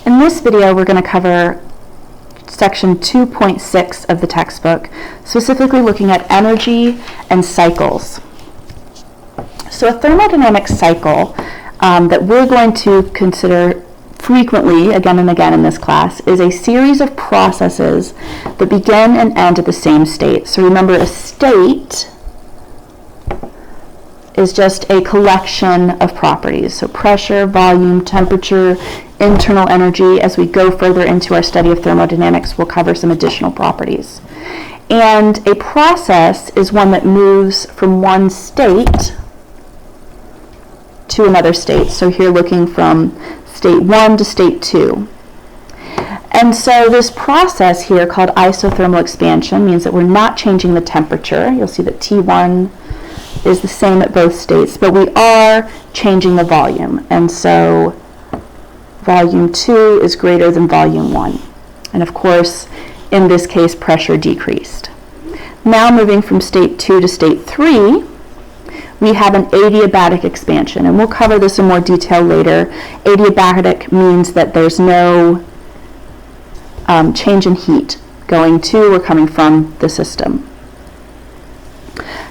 In this video, we're going to cover section 2.6 of the textbook, specifically looking at energy and cycles. So a thermodynamic cycle that we're going to consider frequently, again and again in this class, is a series of processes that begin and end at the same state. So remember, a state is just a collection of properties. So pressure, volume, temperature, internal energy. As we go further into our study of thermodynamics, we'll cover some additional properties. And a process is one that moves from one state to another state. So here looking from state 1 to state 2. And so this process here called isothermal expansion means that we're not changing the temperature. You'll see that T1 is the same at both states, but we are changing the volume. And so volume 2 is greater than volume 1. And of course, in this case, pressure decreased. Now moving from state 2 to state 3, we have an adiabatic expansion, and we'll cover this in more detail later. Adiabatic means that there's no change in heat going to or coming from the system.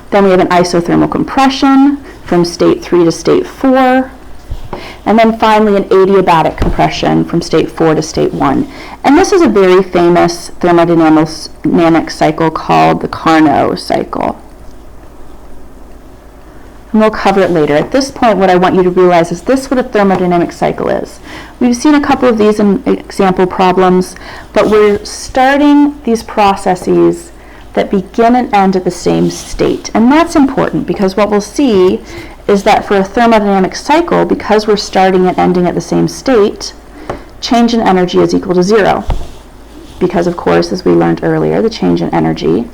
Then we have an isothermal compression from state 3 to state 4. And then finally an adiabatic compression from state 4 to state 1. And this is a very famous thermodynamic cycle called the Carnot cycle. And we'll cover it later. At this point, what I want you to realize is this what a thermodynamic cycle is. We've seen a couple of these in example problems, but we're starting these processes that begin and end at the same state. And that's important because what we'll see is that for a thermodynamic cycle, because we're starting and ending at the same state, change in energy is equal to 0. Because of course, as we learned earlier, the change in energy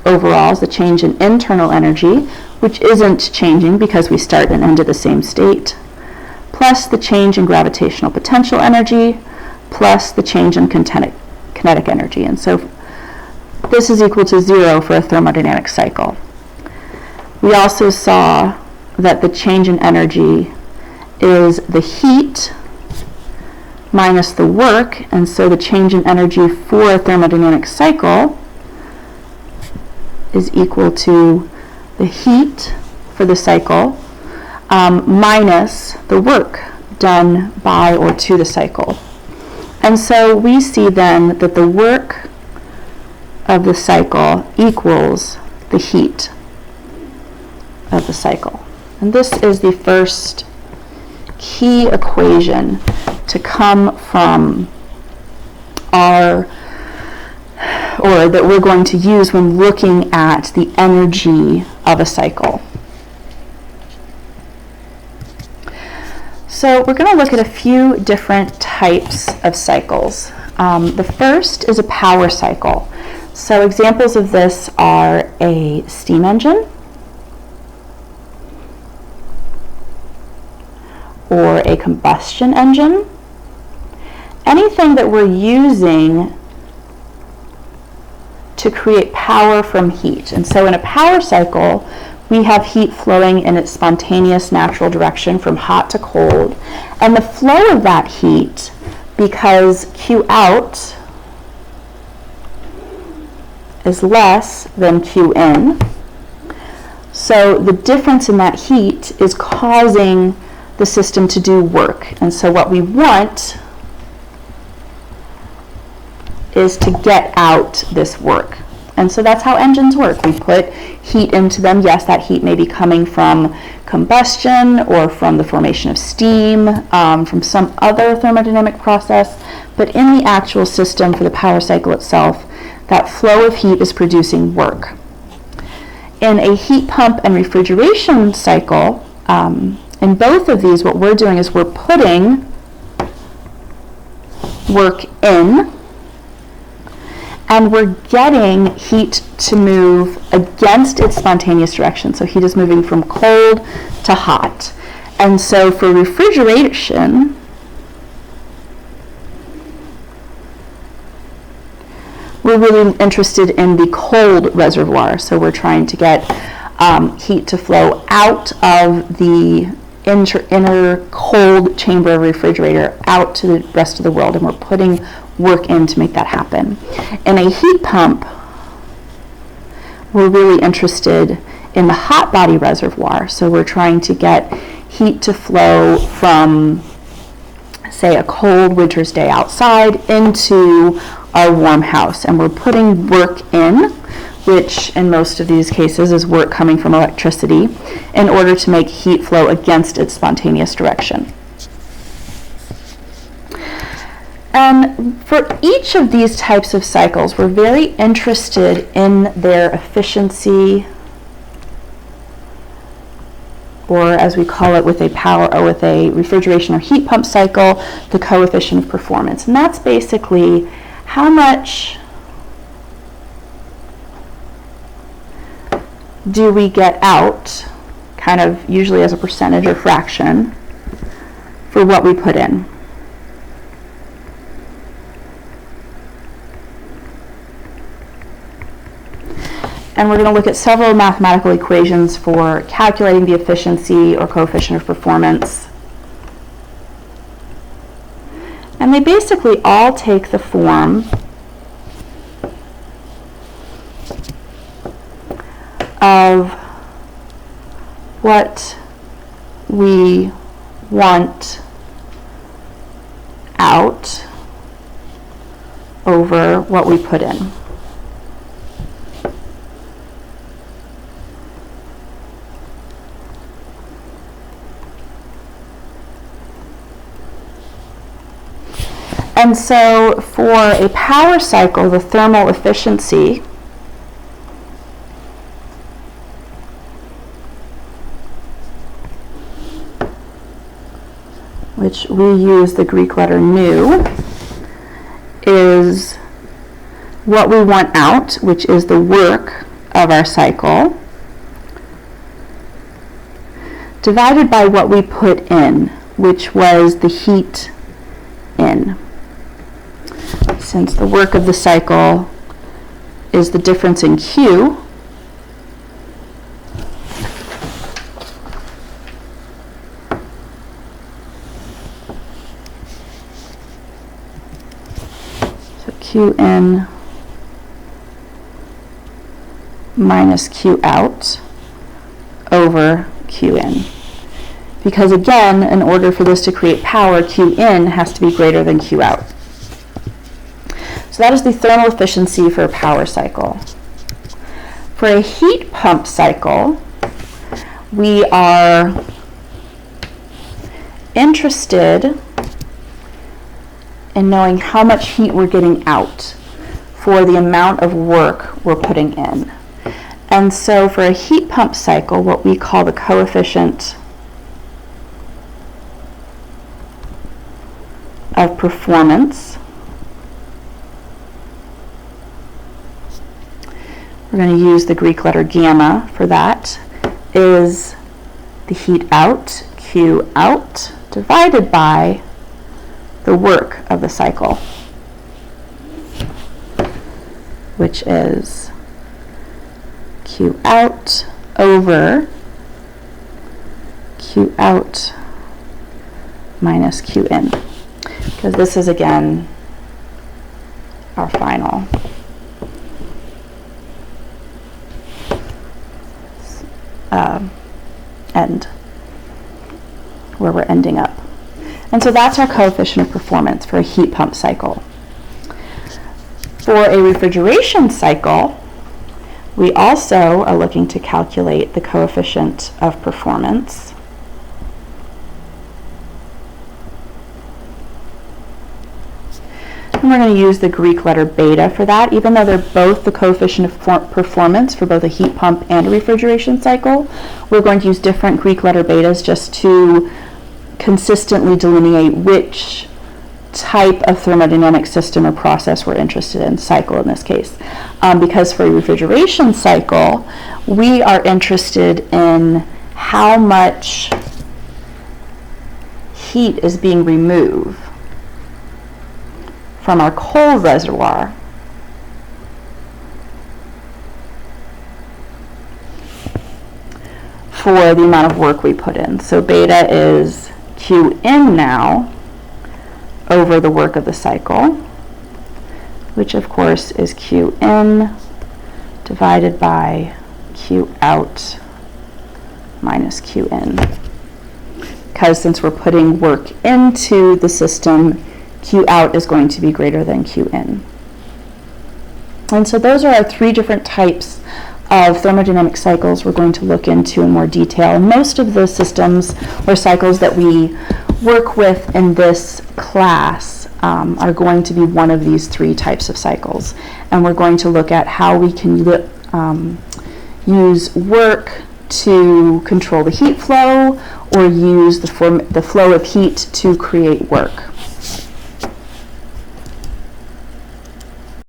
overall is the change in internal energy, which isn't changing because we start and end at the same state, plus the change in gravitational potential energy, plus the change in kinetic energy. And so this is equal to 0 for a thermodynamic cycle. We also saw that the change in energy is the heat minus the work, and so the change in energy for a thermodynamic cycle is equal to the heat for the cycle minus the work done by or to the cycle. And so we see then that the work of the cycle equals the heat of the cycle. And this is the first key equation to come from that we're going to use when looking at the energy of a cycle. So we're going to look at a few different types of cycles. The first is a power cycle. So examples of this are a steam engine, or a combustion engine, anything that we're using to create power from heat. And so in a power cycle, we have heat flowing in its spontaneous natural direction from hot to cold. And the flow of that heat, because Q out is less than Q in, so the difference in that heat is causing the system to do work. And so what we want is to get out this work. And so that's how engines work. We put heat into them. Yes, that heat may be coming from combustion or from the formation of steam, from some other thermodynamic process, but in the actual system for the power cycle itself, that flow of heat is producing work. In a heat pump and refrigeration cycle, in both of these, what we're doing is we're putting work in, and we're getting heat to move against its spontaneous direction. So heat is moving from cold to hot. And so for refrigeration, we're really interested in the cold reservoir. So we're trying to get heat to flow out of the inner cold chamber of a refrigerator out to the rest of the world, and we're putting work in to make that happen. In a heat pump, we're really interested in the hot body reservoir, so we're trying to get heat to flow from, say, a cold winter's day outside into our warm house, and we're putting work in, which in most of these cases is work coming from electricity, in order to make heat flow against its spontaneous direction. And for each of these types of cycles, we're very interested in their efficiency, or as we call it with a refrigeration or heat pump cycle, the coefficient of performance. And that's basically how much do we get out, kind of usually as a percentage or fraction, for what we put in. And we're going to look at several mathematical equations for calculating the efficiency or coefficient of performance. And they basically all take the form of what we want out over what we put in. And so for a power cycle, the thermal efficiency which we use the Greek letter nu, is what we want out, which is the work of our cycle, divided by what we put in, which was the heat in. Since the work of the cycle is the difference in Q, Q in minus Q out over Q in. Because again, in order for this to create power, Q in has to be greater than Q out. So that is the thermal efficiency for a power cycle. For a heat pump cycle, we are interested in knowing how much heat we're getting out for the amount of work we're putting in. And so for a heat pump cycle, what we call the coefficient of performance, we're going to use the Greek letter gamma for that, is the heat out, Q out, divided by the work of the cycle, which is Q out over Q out minus Q in, because this is again our final end, where we're ending up. And so that's our coefficient of performance for a heat pump cycle. For a refrigeration cycle, we also are looking to calculate the coefficient of performance. And we're going to use the Greek letter beta for that. Even though they're both the coefficient of performance for both a heat pump and a refrigeration cycle, we're going to use different Greek letter betas just to consistently delineate which type of thermodynamic system or process we're interested in, cycle in this case. Because for a refrigeration cycle, we are interested in how much heat is being removed from our cold reservoir for for the amount of work we put in. So beta is Q in now over the work of the cycle, which of course is Q in divided by Q out minus Q in. Because since we're putting work into the system, Q out is going to be greater than Q in. And so those are our three different types of thermodynamic cycles we're going to look into in more detail. And most of the systems or cycles that we work with in this class are going to be one of these three types of cycles. And we're going to look at how we can use work to control the heat flow or use the flow of heat to create work.